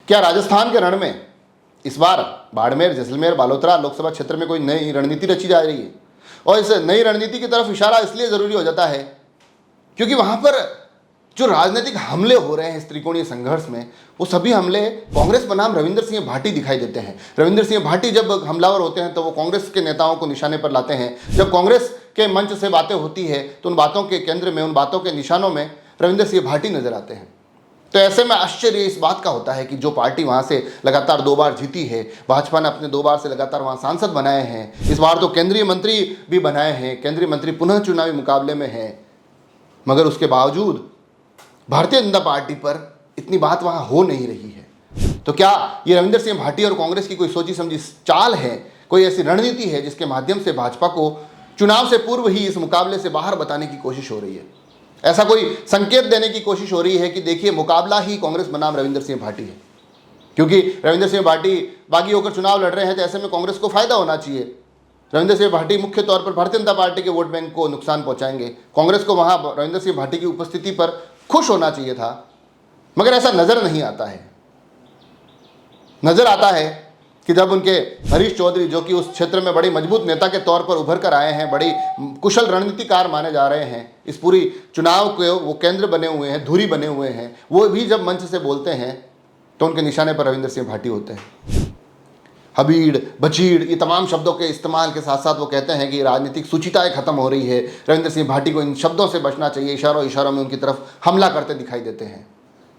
क्या राजस्थान के रण में इस बार बाड़मेर, जैसलमेर, बालोतरा लोकसभा क्षेत्र में कोई नई रणनीति रची जा रही है? और इस नई रणनीति की तरफ इशारा इसलिए जरूरी हो जाता है क्योंकि वहां पर जो राजनीतिक हमले हो रहे हैं इस त्रिकोणीय संघर्ष में, वो सभी हमले कांग्रेस बनाम रविंद्र सिंह भाटी दिखाई देते हैं। रविंद्र सिंह भाटी जब हमलावर होते हैं तो वो कांग्रेस के नेताओं को निशाने पर लाते हैं। जब कांग्रेस के मंच से बातें होती है तो उन बातों के केंद्र में, उन बातों के निशानों में रविंद्र सिंह भाटी नजर आते हैं। तो ऐसे में आश्चर्य इस बात का होता है कि जो पार्टी वहां से लगातार 2 बार जीती है, भाजपा ने अपने 2 बार से लगातार वहां सांसद बनाए हैं, इस बार तो केंद्रीय मंत्री भी बनाए हैं, केंद्रीय मंत्री पुनः चुनावी मुकाबले में हैं, मगर उसके बावजूद भारतीय जनता पार्टी पर इतनी बात वहां हो नहीं रही है। तो क्या ये रविंद्र सिंह भाटी और कांग्रेस की कोई सोची समझी चाल है, कोई ऐसी रणनीति है जिसके माध्यम से भाजपा को चुनाव से पूर्व ही इस मुकाबले से बाहर बताने की कोशिश हो रही है? ऐसा कोई संकेत देने की कोशिश हो रही है कि देखिए मुकाबला ही कांग्रेस बनाम रविंद्र सिंह भाटी है, क्योंकि रविंद्र सिंह भाटी बागी होकर चुनाव लड़ रहे हैं, तो ऐसे में कांग्रेस को फायदा होना चाहिए। रविंद्र सिंह भाटी मुख्य तौर पर भारतीय जनता पार्टी के वोट बैंक को नुकसान पहुंचाएंगे। कांग्रेस को वहां रविंद्र सिंह भाटी की उपस्थिति पर खुश होना चाहिए था, मगर ऐसा नजर नहीं आता है। नजर आता है कि जब उनके हरीश चौधरी, जो कि उस क्षेत्र में बड़ी मजबूत नेता के तौर पर उभर कर आए हैं, बड़ी कुशल रणनीतिकार माने जा रहे हैं, इस पूरी चुनाव के वो केंद्र बने हुए हैं, धुरी बने हुए हैं, वो भी जब मंच से बोलते हैं तो उनके निशाने पर रविंद्र सिंह भाटी होते हैं। हबीड़, बचीड़, ये तमाम शब्दों के इस्तेमाल के साथ साथ वो कहते हैं कि राजनीतिक सुचिताएं खत्म हो रही है, रविंद्र सिंह भाटी को इन शब्दों से बचना चाहिए। इशारों इशारों में उनकी तरफ हमला करते दिखाई देते हैं।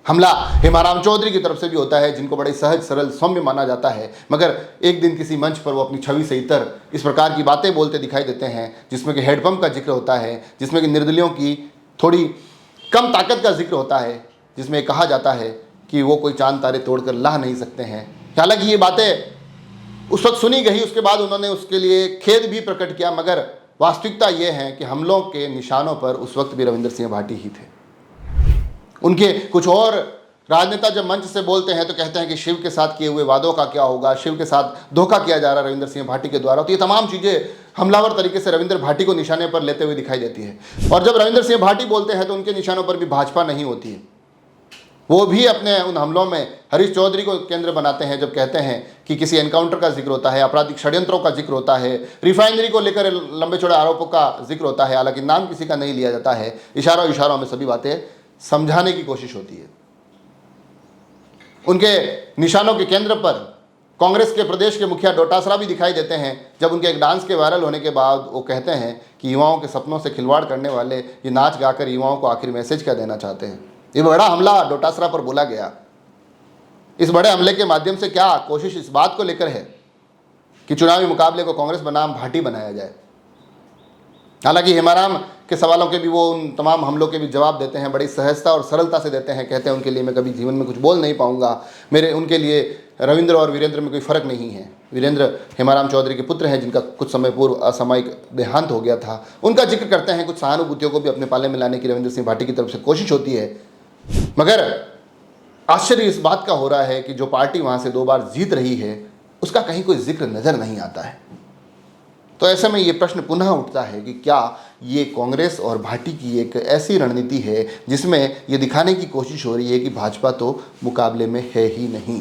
हमला हेमाराम चौधरी की तरफ से भी होता है, जिनको बड़े सहज सरल सौम्य माना जाता है, मगर एक दिन किसी मंच पर वो अपनी छवि से इतर इस प्रकार की बातें बोलते दिखाई देते हैं जिसमें कि हेडपंप का जिक्र होता है, जिसमें कि निर्दलियों की थोड़ी कम ताकत का जिक्र होता है, जिसमें कहा जाता है कि वो कोई चांद तारे तोड़कर ला नहीं सकते हैं। हालांकि ये बातें उस वक्त सुनी गई, उसके बाद उन्होंने उसके लिए खेद भी प्रकट किया, मगर वास्तविकता ये है कि हमलों के निशानों पर उस वक्त भी रविंद्र सिंह भाटी ही थे। उनके कुछ और राजनेता जब मंच से बोलते हैं तो कहते हैं कि शिव के साथ किए हुए वादों का क्या होगा, शिव के साथ धोखा किया जा रहा है रविंद्र सिंह भाटी के द्वारा। तो ये तमाम चीज़ें हमलावर तरीके से रविंद्र भाटी को निशाने पर लेते हुए दिखाई देती है। और जब रविंद्र सिंह भाटी बोलते हैं तो उनके निशानों पर भी भाजपा नहीं होती है। वो भी अपने उन हमलों में हरीश चौधरी को केंद्र बनाते हैं, जब कहते हैं कि किसी एनकाउंटर का जिक्र होता है, आपराधिक षड्यंत्रों का जिक्र होता है, रिफाइनरी को लेकर लंबे चौड़े आरोपों का जिक्र होता है, हालांकि नाम किसी का नहीं लिया जाता है। इशारों इशारों में सभी बातें समझाने की कोशिश होती है। उनके निशानों के केंद्र पर कांग्रेस के प्रदेश के मुखिया डोटासरा भी दिखाई देते हैं, जब उनके एक डांस के वायरल होने के बाद वो कहते हैं कि युवाओं के सपनों से खिलवाड़ करने वाले ये नाच गाकर युवाओं को आखिर मैसेज क्या देना चाहते हैं। ये बड़ा हमला डोटासरा पर बोला गया। इस बड़े हमले के माध्यम से क्या कोशिश इस बात को लेकर है कि चुनावी मुकाबले को कांग्रेस बनाम भाटी बनाया जाए। हालांकि हेमाराम के सवालों के भी वो उन तमाम हमलों के भी जवाब देते हैं, बड़ी सहजता और सरलता से देते हैं। कहते हैं उनके लिए मैं कभी जीवन में कुछ बोल नहीं पाऊंगा, उनके लिए रविंद्र और वीरेंद्र में कोई फ़र्क नहीं है। वीरेंद्र हेमाराम चौधरी के पुत्र हैं, जिनका कुछ समय पूर्व असामयिक देहांत हो गया था। उनका जिक्र करते हैं। कुछ सहानुभूतियों को भी अपने पाले में लाने की रविंद्र सिंह भाटी की तरफ से कोशिश होती है, मगर आश्चर्य इस बात का हो रहा है कि जो पार्टी वहाँ से 2 बार जीत रही है उसका कहीं कोई जिक्र नज़र नहीं आता है। तो ऐसे में ये प्रश्न पुनः उठता है कि क्या ये कांग्रेस और भाटी की एक ऐसी रणनीति है जिसमें ये दिखाने की कोशिश हो रही है कि भाजपा तो मुकाबले में है ही नहीं।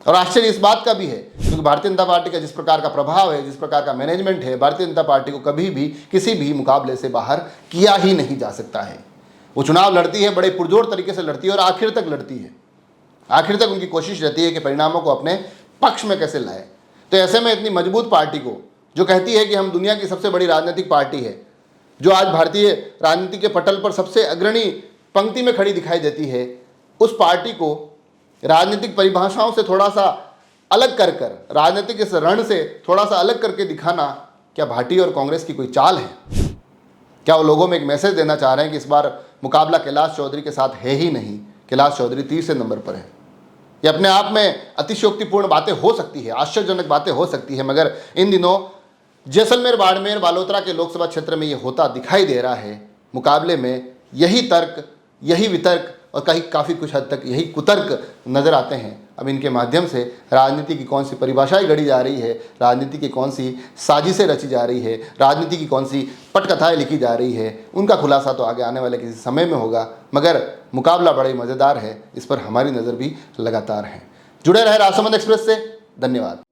और आश्चर्य इस बात का भी है क्योंकि भारतीय जनता पार्टी का जिस प्रकार का प्रभाव है, जिस प्रकार का मैनेजमेंट है, भारतीय जनता पार्टी को कभी भी किसी भी मुकाबले से बाहर किया ही नहीं जा सकता है। वो चुनाव लड़ती है, बड़े पुरजोर तरीके से लड़ती है और आखिर तक लड़ती है। आखिर तक उनकी कोशिश रहती है कि परिणामों को अपने पक्ष में कैसे लाए। तो ऐसे में इतनी मजबूत पार्टी को, जो कहती है कि हम दुनिया की सबसे बड़ी राजनीतिक पार्टी है, जो आज भारतीय राजनीति के पटल पर सबसे अग्रणी पंक्ति में खड़ी दिखाई देती है, उस पार्टी को राजनीतिक परिभाषाओं से थोड़ा सा अलग कर राजनीतिक इस रण से थोड़ा सा अलग करके दिखाना, क्या भाटी और कांग्रेस की कोई चाल है? क्या वो लोगों में एक मैसेज देना चाह रहे हैं कि इस बार मुकाबला कैलाश चौधरी के साथ है ही नहीं, कैलाश चौधरी तीसरे नंबर पर है? ये अपने आप में अतिशयोक्तिपूर्ण बातें हो सकती है, आश्चर्यजनक बातें हो सकती है, मगर इन दिनों जैसलमेर, बाड़मेर, बालोतरा के लोकसभा क्षेत्र में ये होता दिखाई दे रहा है। मुकाबले में यही तर्क, यही वितर्क और कहीं काफ़ी कुछ हद तक यही कुतर्क नज़र आते हैं। अब इनके माध्यम से राजनीति की कौन सी परिभाषाएं गढ़ी जा रही है, राजनीति की कौन सी साजिशें रची जा रही है, राजनीति की कौन सी पटकथाएं लिखी जा रही है, उनका खुलासा तो आगे आने वाले किसी समय में होगा। मगर मुकाबला बड़ा ही मज़ेदार है, इस पर हमारी नज़र भी लगातार है। जुड़े रहे राजसमंद एक्सप्रेस से। धन्यवाद।